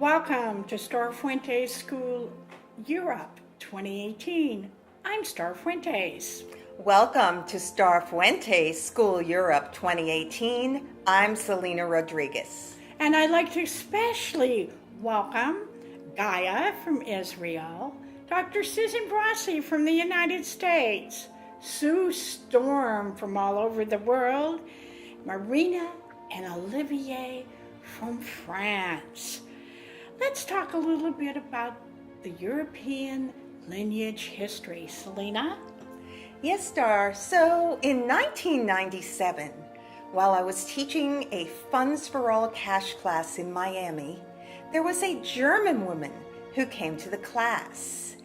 Welcome to Starr Fuentes School Europe 2018. I'm Starr Fuentes. Welcome to Starr Fuentes School Europe 2018. I'm Selena Rodriguez. And I'd like to especially welcome Gaia from Israel, Dr. Susan Brossi from the United States, Sue Storm from all over the world, Marina and Olivier from France. Let's talk a little bit about the European lineage history. Selena? Yes, Starr. So in 1997, while I was teaching a Funds for All cash class in Miami, there was a German woman who came to the class.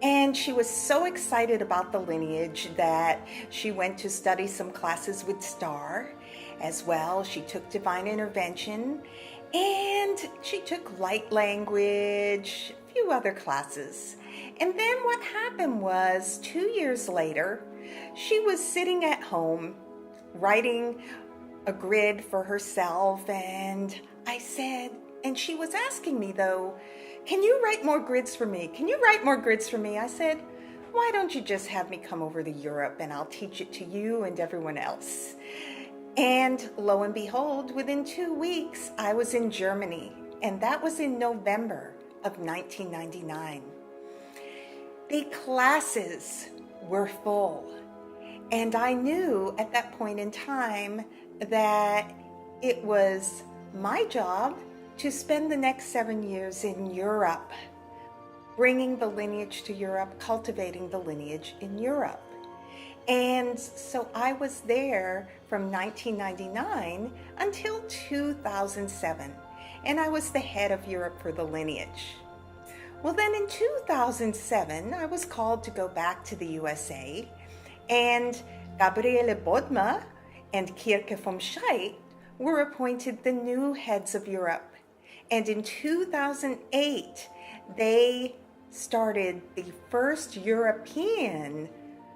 And she was so excited about the lineage that she went to study some classes with Starr. As well, she took Divine Intervention, and she took Light Language, a few other classes. And then what happened was 2 years later, she was sitting at home writing a grid for herself, and I said, and she was asking me though, can you write more grids for me? Can you write more grids for me? I said, why don't you just have me come over to Europe and I'll teach it to you and everyone else. And lo and behold, within 2 weeks, I was in Germany, and that was in November of 1999. The classes were full, and I knew at that point in time that it was my job to spend the next 7 years in Europe, bringing the lineage to Europe, cultivating the lineage in Europe. And so I was there from 1999 until 2007, and I was the head of Europe for the lineage. Well, then in 2007, I was called to go back to the USA, and Gabriele Bodma and Kirke vom Scheidt were appointed the new heads of Europe. And in 2008, they started the first European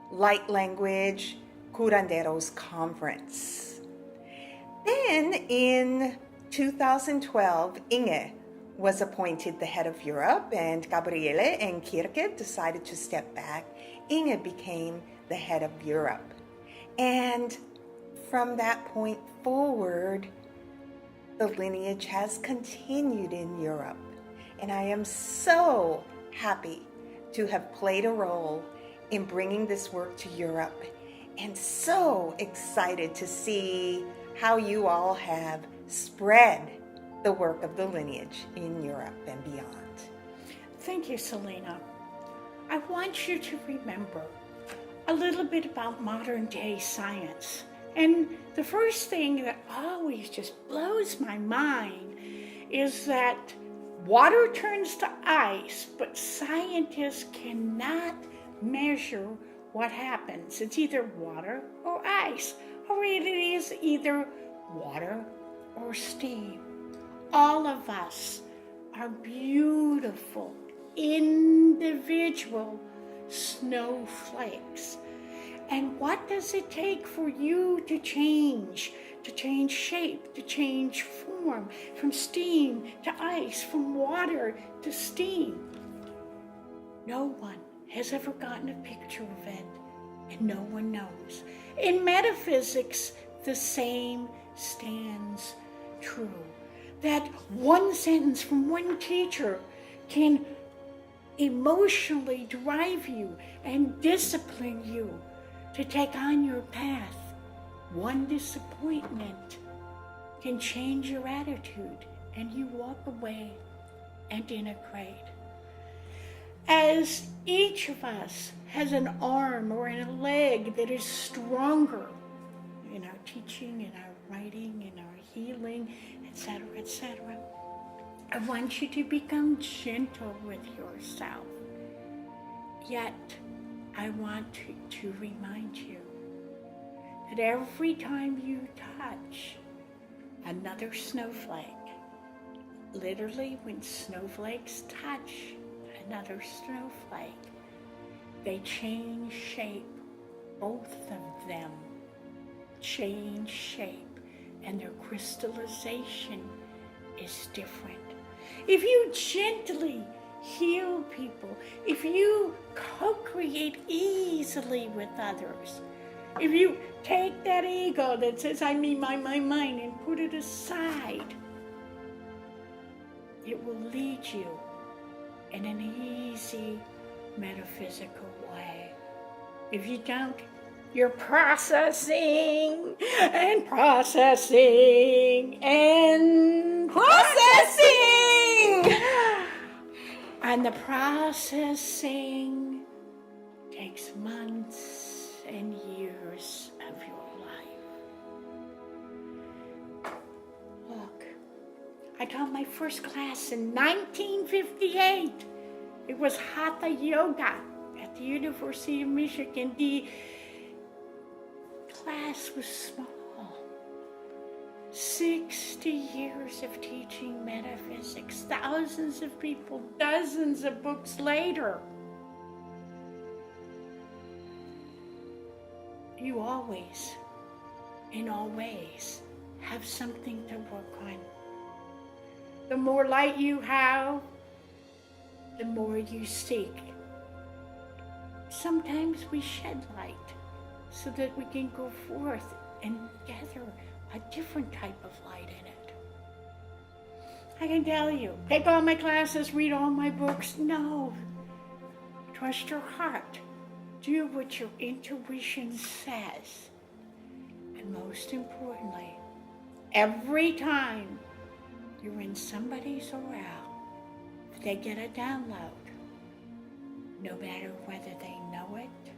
Light Language Curanderos Conference. Then in 2012, Inge was appointed the head of Europe, and Gabriele and Kirke decided to step back. Inge became the head of Europe. And from that point forward, the lineage has continued in Europe. And I am so happy to have played a role in bringing this work to Europe, and so excited to see how you all have spread the work of the lineage in Europe and beyond. Thank you, Selena. I want you to remember a little bit about modern day science. And the first thing that always just blows my mind is that water turns to ice, but scientists cannot measure what happens. It's either water or ice, or it is either water or steam. All of us are beautiful, individual snowflakes. And what does it take for you to change shape, to change form, from steam to ice, from water to steam? No one has ever gotten a picture of it, and no one knows. In metaphysics, the same stands true. That one sentence from one teacher can emotionally drive you and discipline you to take on your path. One disappointment can change your attitude, and you walk away and integrate. As each of us has an arm or a leg that is stronger in our teaching, in our writing, in our healing, etc., I want you to become gentle with yourself. Yet, I want to remind you that every time you touch another snowflake, literally when snowflakes touch another snowflake, they change shape. Both of them change shape, and their crystallization is different. if you gently heal people, if you co-create easily with others, if you take that ego that says, I mean my mind, and put it aside, it will lead you in an easy, metaphysical way. If you don't, you're processing and processing and Processing! And the processing takes months and years of your life. Look, I taught my first class in 1958. It was Hatha Yoga at the University of Michigan. The class was small. 60 years of teaching metaphysics, thousands of people, dozens of books later. You always, in all ways, have something to work on. The more light you have, the more you seek. Sometimes we shed light so that we can go forth and gather a different type of light in it. I can tell you, take all my classes, read all my books. No. Trust your heart. Do what your intuition says. And most importantly, every time you're in somebody's around, if they get a download, no matter whether they know it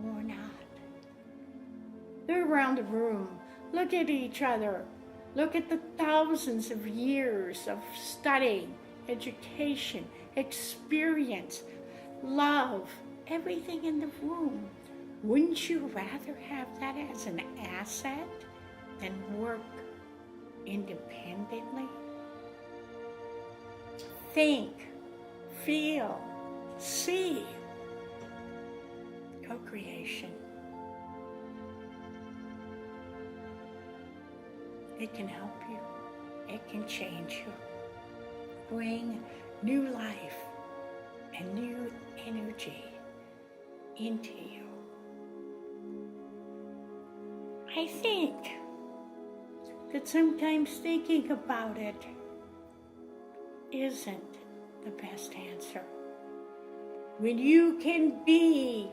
or not, they're around the room. Look at each other. Look at the thousands of years of study, education, experience, love, everything in the room. Wouldn't you rather have that as an asset than work independently? Think, feel, see. Co-creation. It can help you. It can change you. Bring new life and new energy into you. I think that sometimes thinking about it isn't the best answer. When you can be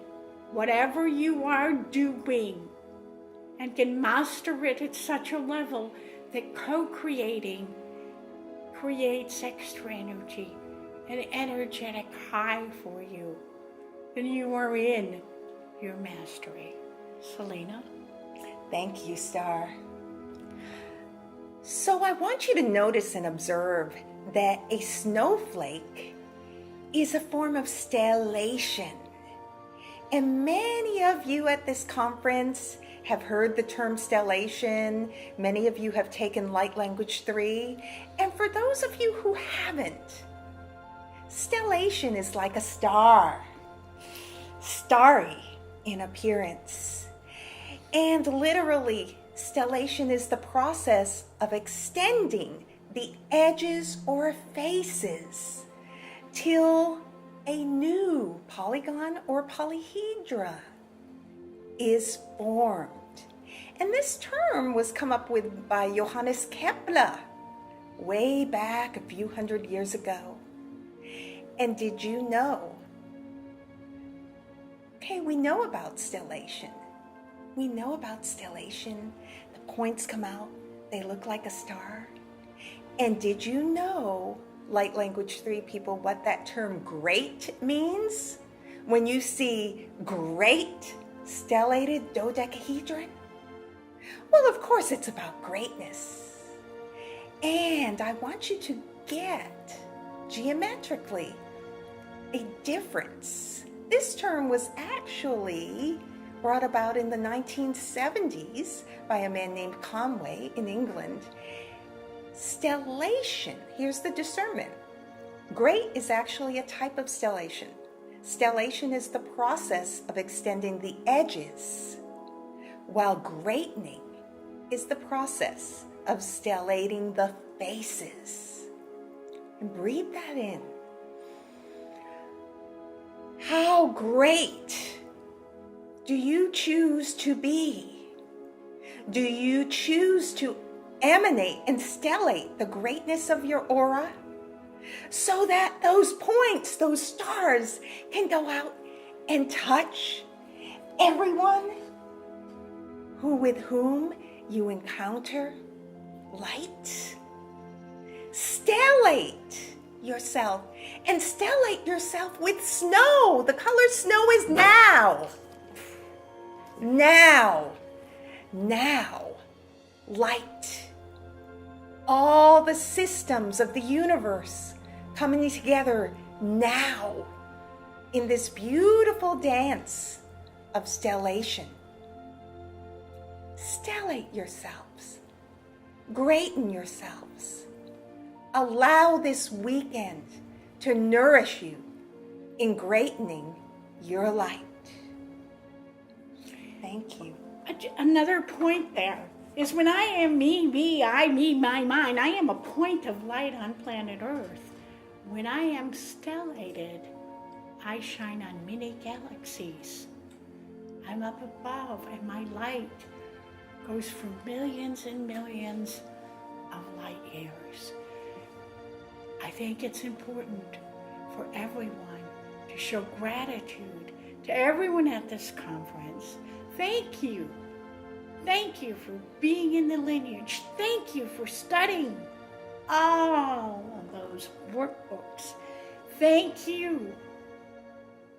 whatever you are doing and can master it at such a level that co-creating creates extra energy, an energetic high for you, then you are in your mastery. Selena? Thank you, Starr. So I want you to notice and observe that a snowflake is a form of stellation. And many of you at this conference have heard the term stellation. Many of you have taken Light Language 3. And for those of you who haven't, stellation is like a star, starry in appearance. And literally, stellation is the process of extending the edges or faces till a new polygon or polyhedra is formed. And this term was come up with by Johannes Kepler way back a few hundred years ago. And did you know? Okay, we know about stellation. We know about stellation. The points come out. They look like a star. And did you know, Light Language 3 people, what that term great means? When you see great stellated dodecahedron? Well, of course, it's about greatness. And I want you to get geometrically a difference. This term was actually brought about in the 1970s by a man named Conway in England. Stellation, here's the discernment. Great is actually a type of stellation. Stellation is the process of extending the edges, while grating is the process of stellating the faces. And breathe that in. How great do you choose to be? Do you choose to emanate and stellate the greatness of your aura so that those points, those stars, can go out and touch everyone with whom you encounter light? Stellate yourself, and stellate yourself with snow. The color snow is now. Now. Light. All the systems of the universe coming together now in this beautiful dance of stellation. Stellate yourselves. Greaten yourselves. Allow this weekend to nourish you in greatening your light. Thank you. Another point there is when I am me, my mind, I am a point of light on planet Earth. When I am stellated, I shine on many galaxies. I'm up above, and my light goes for millions and millions of light years. I think it's important for everyone to show gratitude to everyone at this conference. Thank you. Thank you for being in the lineage. Thank you for studying all of those workbooks. Thank you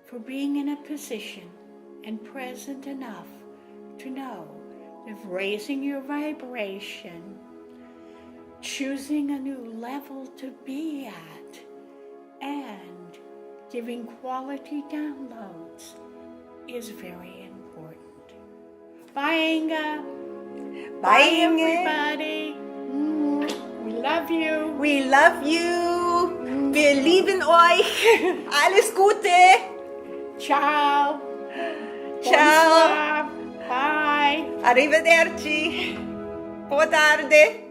for being in a position and present enough to know that raising your vibration, choosing a new level to be at, and giving quality downloads is very important. Bye, Inga. Bye, Inge. everybody. We love you. We love you. Wir lieben euch. Alles Gute. Ciao. Ciao. Bonsoir. Bye. Arrivederci. Boa tarde.